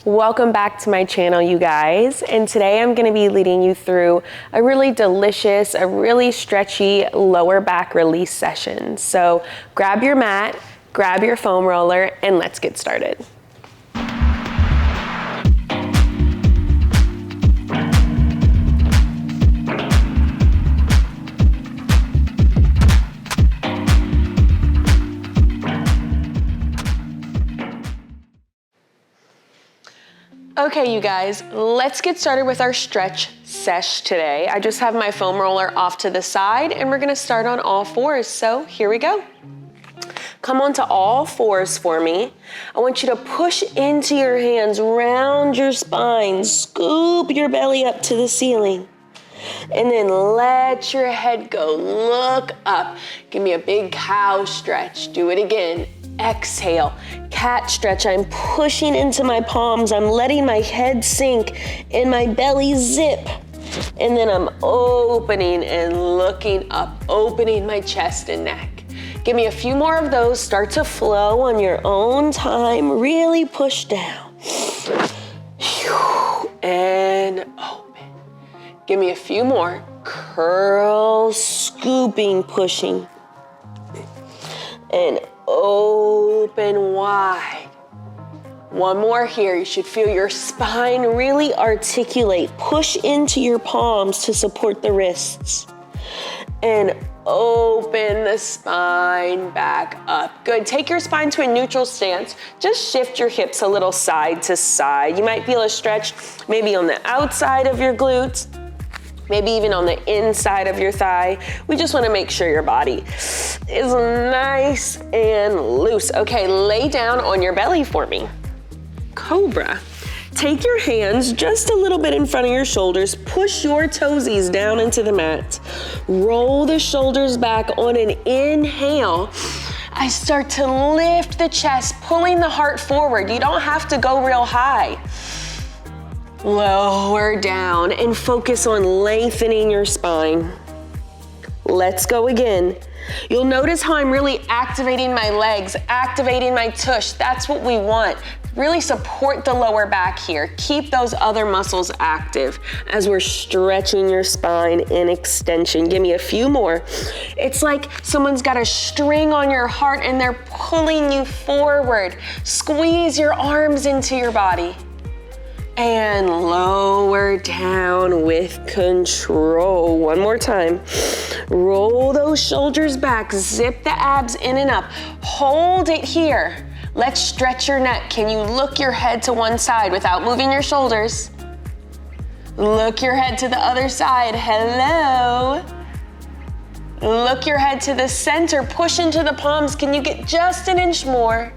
Welcome back to my channel, you guys. And today I'm gonna be leading you through a really delicious, a really stretchy lower back release session. So grab your mat, grab your foam roller, and let's get started. Okay, you guys, let's get started with our stretch sesh today. I just have my foam roller off to the side and we're gonna start on all fours. So here we go. Come onto all fours for me. I want you to push into your hands, round your spine, scoop your belly up to the ceiling. And then let your head go, look up. Give me a big cow stretch. Do it again. Exhale, cat stretch. I'm pushing into my palms. I'm letting my head sink and my belly zip. And then I'm opening and looking up, opening my chest and neck. Give me a few more of those. Start to flow on your own time. Really push down. And open. Give me a few more. Curl, scooping, pushing. And open wide. One more here. You should feel your spine really articulate. Push into your palms to support the wrists. And open the spine back up. Good. Take your spine to a neutral stance. Just shift your hips a little side to side. You might feel a stretch maybe on the outside of your glutes, maybe even on the inside of your thigh. We just wanna make sure your body is nice and loose. Okay, lay down on your belly for me. Cobra. Take your hands just a little bit in front of your shoulders. Push your toesies down into the mat. Roll the shoulders back on an inhale. I start to lift the chest, pulling the heart forward. You don't have to go real high. Lower down and focus on lengthening your spine. Let's go again. You'll notice how I'm really activating my legs, activating my tush. That's what we want. Really support the lower back here. Keep those other muscles active as we're stretching your spine in extension. Give me a few more. It's like someone's got a string on your heart and they're pulling you forward. Squeeze your arms into your body. And lower down with control. One more time. Roll those shoulders back, zip the abs in and up. Hold it here. Let's stretch your neck. Can you look your head to one side without moving your shoulders? Look your head to the other side. Hello. Look your head to the center. Push into the palms. Can you get just an inch more?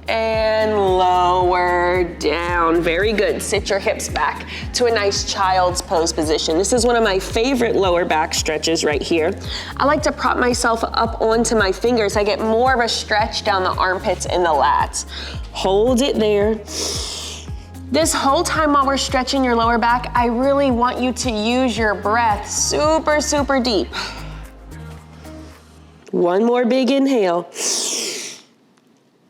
And lower down. Very good. Sit your hips back to a nice child's pose position. This is one of my favorite lower back stretches right here. I like to prop myself up onto my fingers. I get more of a stretch down the armpits and the lats. Hold it there. This whole time while we're stretching your lower back, I really want you to use your breath super, super deep. One more big inhale.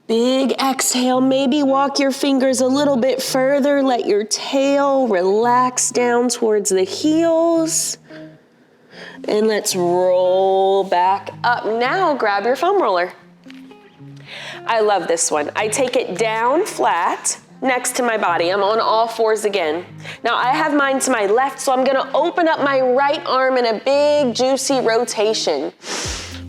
Big exhale, maybe walk your fingers a little bit further. Let your tail relax down towards the heels. And let's roll back up. Now grab your foam roller. I love this one. I take it down flat next to my body. I'm on all fours again. Now I have mine to my left, so I'm gonna open up my right arm in a big, juicy rotation.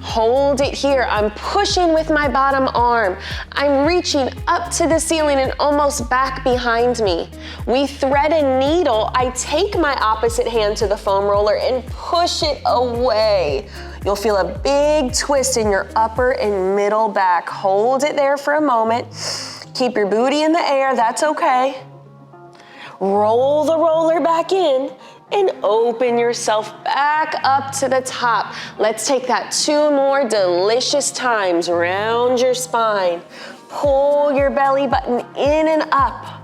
Hold it here. I'm pushing with my bottom arm. I'm reaching up to the ceiling and almost back behind me. We thread a needle. I take my opposite hand to the foam roller and push it away. You'll feel a big twist in your upper and middle back. Hold it there for a moment. Keep your booty in the air. That's okay. Roll the roller back in and open yourself back up to the top. Let's take that 2 more delicious times. Round your spine. Pull your belly button in and up.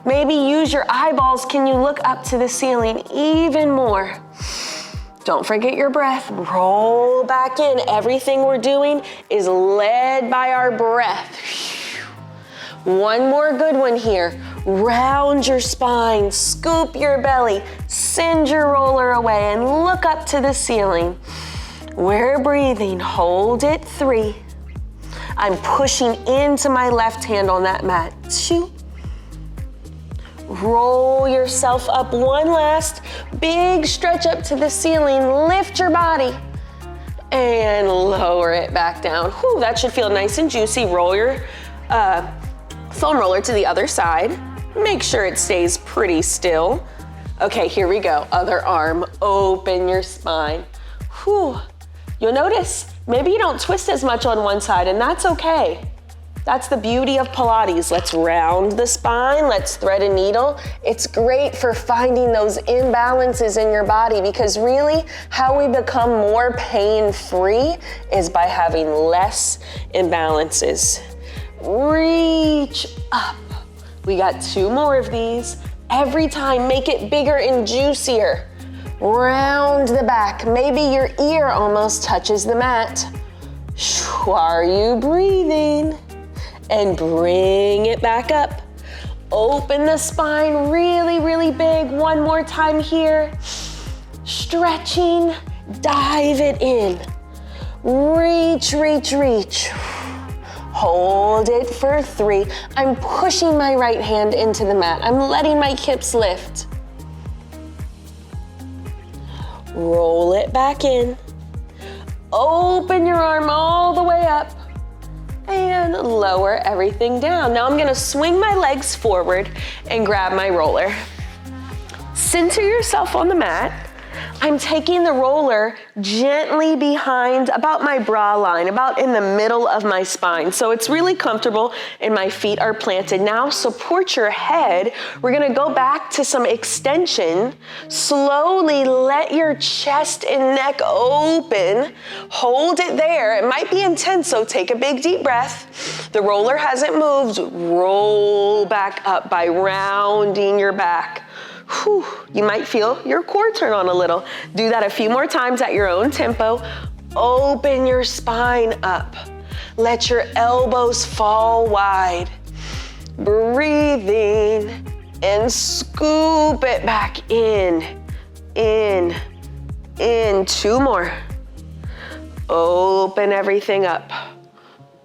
Maybe use your eyeballs. Can you look up to the ceiling even more? Don't forget your breath. Roll back in. Everything we're doing is led by our breath. One more good one here. Round your spine, scoop your belly, send your roller away and look up to the ceiling. We're breathing, hold it, 3. I'm pushing into my left hand on that mat, 2. Roll yourself up, one last big stretch up to the ceiling, lift your body and lower it back down. Whew, that should feel nice and juicy. Roll your foam roller to the other side. Make sure it stays pretty still. Okay, here we go. Other arm, open your spine. Whew. You'll notice maybe you don't twist as much on one side, and that's okay. That's the beauty of Pilates. Let's round the spine, let's thread a needle. It's great for finding those imbalances in your body, because really how we become more pain-free is by having less imbalances. Reach up. We got 2 more of these. Every time, make it bigger and juicier. Round the back. Maybe your ear almost touches the mat. Are you breathing? And bring it back up. Open the spine really, really big. One more time here. Stretching, dive it in. Reach, reach, reach. Hold it for 3. I'm pushing my right hand into the mat. I'm letting my hips lift. Roll it back in. Open your arm all the way up. And lower everything down. Now I'm gonna swing my legs forward and grab my roller. Center yourself on the mat. I'm taking the roller gently behind, about my bra line, about in the middle of my spine. So it's really comfortable and my feet are planted. Now support your head. We're gonna go back to some extension. Slowly let your chest and neck open. Hold it there. It might be intense, so take a big deep breath. The roller hasn't moved. Roll back up by rounding your back. Whew, you might feel your core turn on a little. Do that a few more times at your own tempo. Open your spine up. Let your elbows fall wide. Breathing and scoop it back in. 2 more. Open everything up.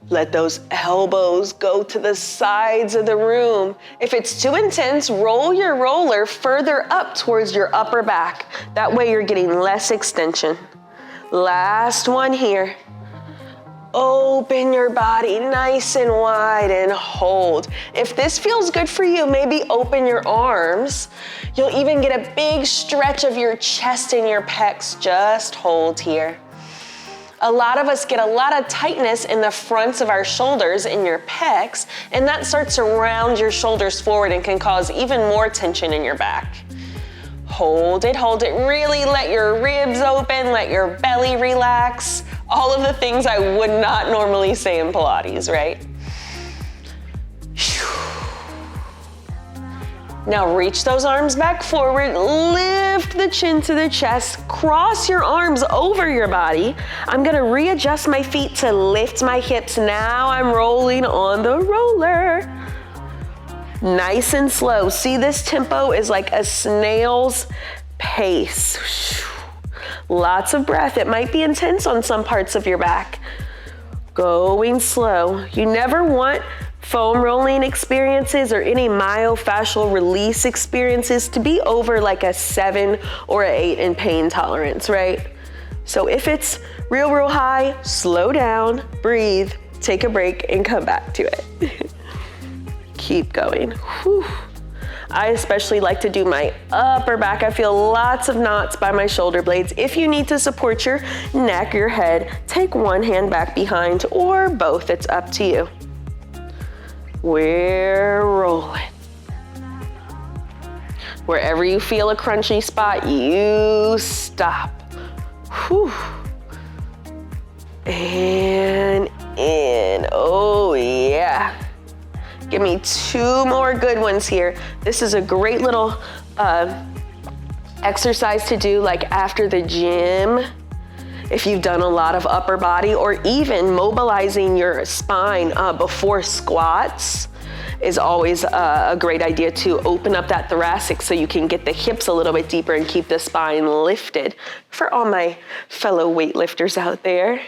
Let those elbows go to the sides of the room. If it's too intense, roll your roller further up towards your upper back. That way you're getting less extension. Last one here. Open your body nice and wide and hold. If this feels good for you, maybe open your arms. You'll even get a big stretch of your chest and your pecs. Just hold here. A lot of us get a lot of tightness in the fronts of our shoulders, in your pecs, and that starts to round your shoulders forward and can cause even more tension in your back. Hold it, really let your ribs open, let your belly relax. All of the things I would not normally say in Pilates, right? Now reach those arms back forward, lift the chin to the chest, cross your arms over your body. I'm gonna readjust my feet to lift my hips. Now I'm rolling on the roller. Nice and slow. See, this tempo is like a snail's pace. Lots of breath. It might be intense on some parts of your back. Going slow. You never want foam rolling experiences or any myofascial release experiences to be over like a 7 or an 8 in pain tolerance, right? So if it's real high, slow down, breathe, take a break, and come back to it. Keep going. Whew. I especially like to do my upper back. I feel lots of knots by my shoulder blades. If you need to support your neck, your head, take one hand back behind or both. It's up to you. We're rolling. Wherever you feel a crunchy spot, you stop. Whew. And in. Oh yeah. Give me 2 more good ones here. This is a great little exercise to do like after the gym. If you've done a lot of upper body, or even mobilizing your spine before squats. is always a great idea to open up that thoracic so you can get the hips a little bit deeper and keep the spine lifted. For all my fellow weightlifters out there.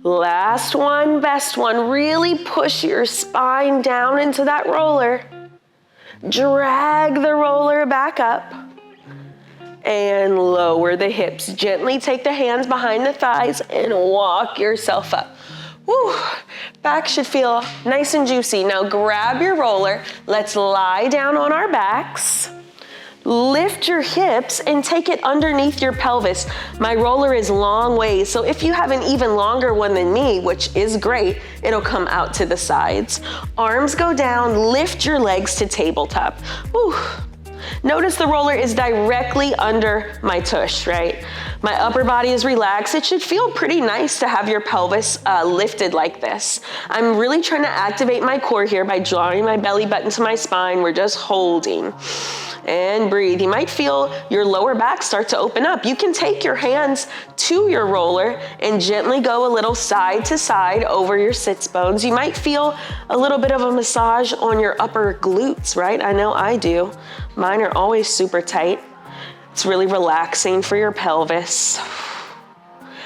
Last one, best one. Really push your spine down into that roller. Drag the roller back up and lower the hips. Gently take the hands behind the thighs and walk yourself up. Woo, back should feel nice and juicy. Now grab your roller. Let's lie down on our backs. Lift your hips and take it underneath your pelvis. My roller is long ways, so if you have an even longer one than me, which is great, it'll come out to the sides. Arms go down, lift your legs to tabletop. Woo. Notice the roller is directly under my tush, right? My upper body is relaxed. It should feel pretty nice to have your pelvis lifted like this. I'm really trying to activate my core here by drawing my belly button to my spine. We're just holding and breathe. You might feel your lower back start to open up. You can take your hands to your roller and gently go a little side to side over your sits bones. You might feel a little bit of a massage on your upper glutes, right? I know I do. Mine are always super tight. It's really relaxing for your pelvis.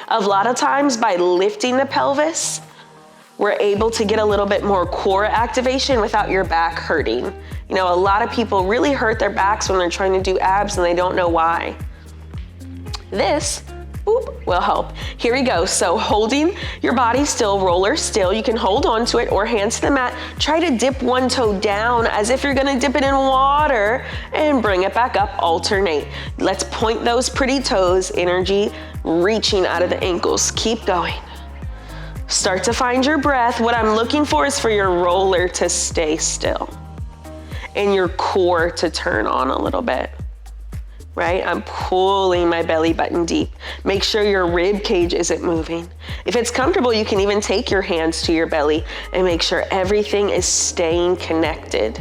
A lot of times by lifting the pelvis, we're able to get a little bit more core activation without your back hurting. You know, a lot of people really hurt their backs when they're trying to do abs and they don't know why. This will help. Here we go. So holding your body still, roller still, you can hold on to it or hands to the mat. Try to dip one toe down as if you're gonna dip it in water and bring it back up, alternate. Let's point those pretty toes, energy reaching out of the ankles. Keep going. Start to find your breath. What I'm looking for is for your roller to stay still and your core to turn on a little bit. Right? I'm pulling my belly button deep. Make sure your rib cage isn't moving. If it's comfortable, you can even take your hands to your belly and make sure everything is staying connected.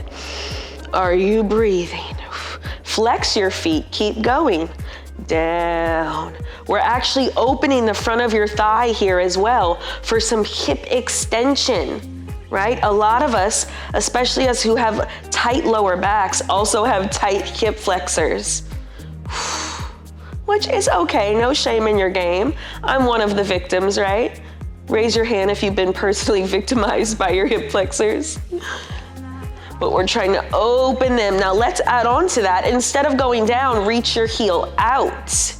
Are you breathing? Flex your feet, keep going. Down. We're actually opening the front of your thigh here as well for some hip extension, right? A lot of us, especially us who have tight lower backs, also have tight hip flexors. Which is okay, no shame in your game. I'm one of the victims, right? Raise your hand if you've been personally victimized by your hip flexors. But we're trying to open them. Now let's add on to that. Instead of going down, reach your heel out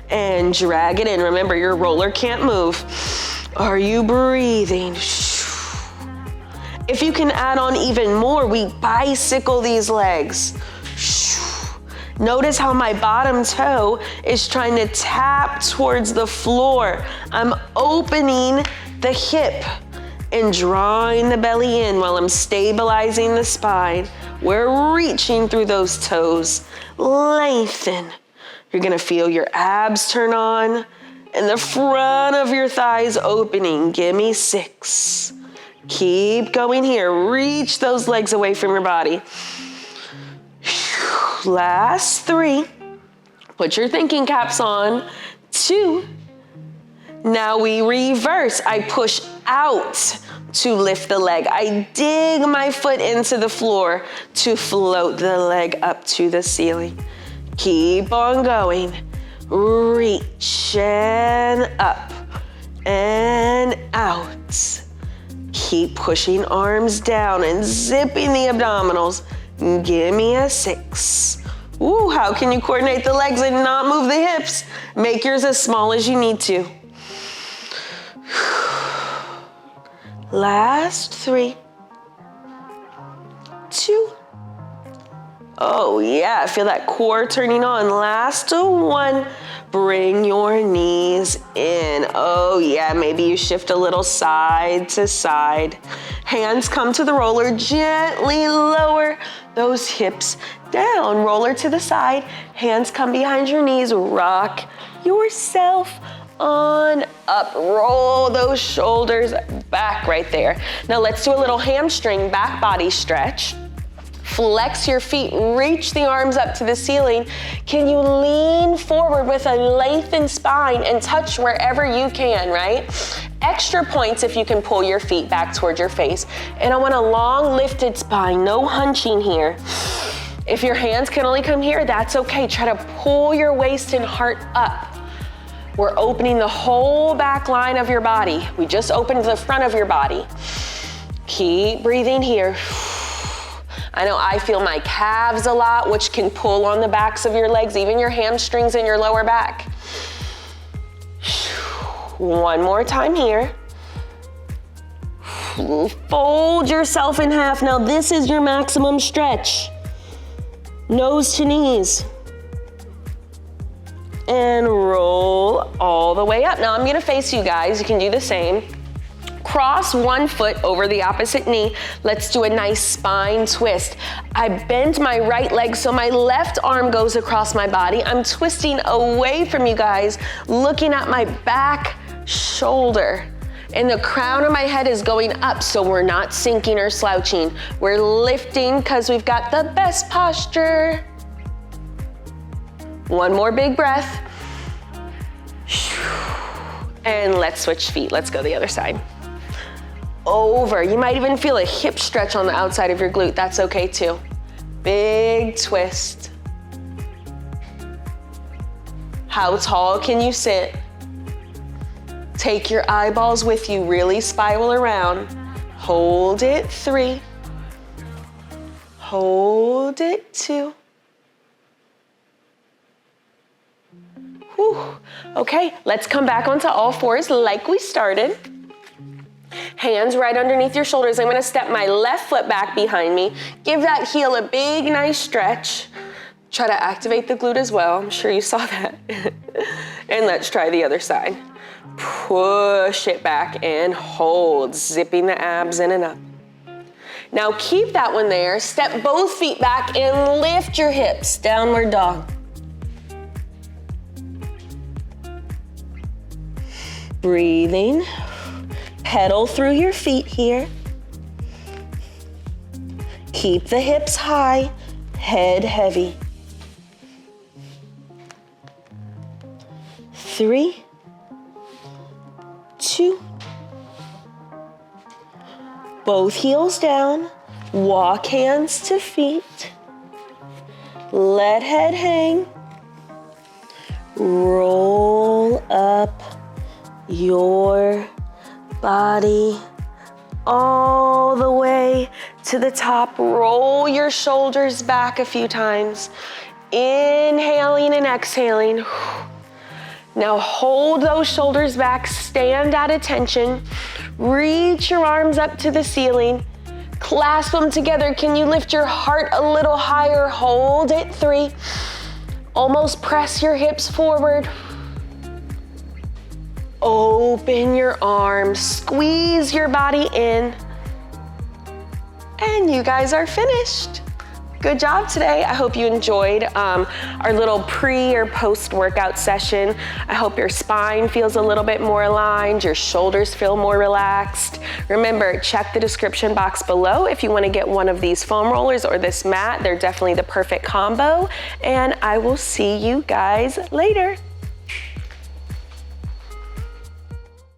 and drag it in. Remember, your roller can't move. Are you breathing? If you can add on even more, we bicycle these legs. Notice how my bottom toe is trying to tap towards the floor. I'm opening the hip and drawing the belly in while I'm stabilizing the spine. We're reaching through those toes. Lengthen. You're gonna feel your abs turn on and the front of your thighs opening. Give me 6. Keep going here. Reach those legs away from your body. Last 3. Put your thinking caps on. 2. Now we reverse. I push out to lift the leg. I dig my foot into the floor to float the leg up to the ceiling. Keep on going. Reach and up and out. Keep pushing arms down and zipping the abdominals. Give me a 6. Ooh, how can you coordinate the legs and not move the hips? Make yours as small as you need to. Last 3. 2. Oh yeah, feel that core turning on. Last 1. Bring your knees in. Oh yeah, maybe you shift a little side to side. Hands come to the roller, gently lower those hips down. Roller to the side, hands come behind your knees, rock yourself on up. Roll those shoulders back right there. Now let's do a little hamstring back body stretch. Flex your feet, reach the arms up to the ceiling. Can you lean forward with a lengthened spine and touch wherever you can, right? extra points if you can pull your feet back towards your face. And I want a long lifted spine, no hunching here. If your hands can only come here, that's okay. Try to pull your waist and heart up. We're opening the whole back line of your body. We just opened the front of your body. Keep breathing here. I know I feel my calves a lot, which can pull on the backs of your legs, even your hamstrings and your lower back. One more time here. Fold yourself in half. Now this is your maximum stretch. Nose to knees. And roll all the way up. Now I'm gonna face you guys. You can do the same. Cross one foot over the opposite knee. Let's do a nice spine twist. I bend my right leg so my left arm goes across my body. I'm twisting away from you guys, looking at my back shoulder. And the crown of my head is going up, so we're not sinking or slouching. We're lifting because we've got the best posture. One more big breath. And let's switch feet. Let's go the other side. Over. You might even feel a hip stretch on the outside of your glute. That's okay too. Big twist. How tall can you sit? Take your eyeballs with you. Really spiral around. Hold it, 3. Hold it, 2. Whew. Okay, let's come back onto all fours like we started. Hands right underneath your shoulders. I'm gonna step my left foot back behind me. Give that heel a big, nice stretch. Try to activate the glute as well. I'm sure you saw that. And let's try the other side. Push it back and hold, zipping the abs in and up. Now keep that one there. Step both feet back and lift your hips, downward dog. Breathing. Pedal through your feet here. Keep the hips high, head heavy. 3, 2. Both heels down. Walk hands to feet. Let head hang. Roll up your body all the way to the top. Roll your shoulders back a few times. Inhaling and exhaling. Now hold those shoulders back, stand at attention. Reach your arms up to the ceiling. Clasp them together. Can you lift your heart a little higher? Hold it, 3. Almost press your hips forward. Open your arms, squeeze your body in, and you guys are finished. Good job today. I hope you enjoyed our little pre or post workout session. I hope your spine feels a little bit more aligned, your shoulders feel more relaxed. Remember, check the description box below if you want to get one of these foam rollers or this mat. They're definitely the perfect combo, and I will see you guys later.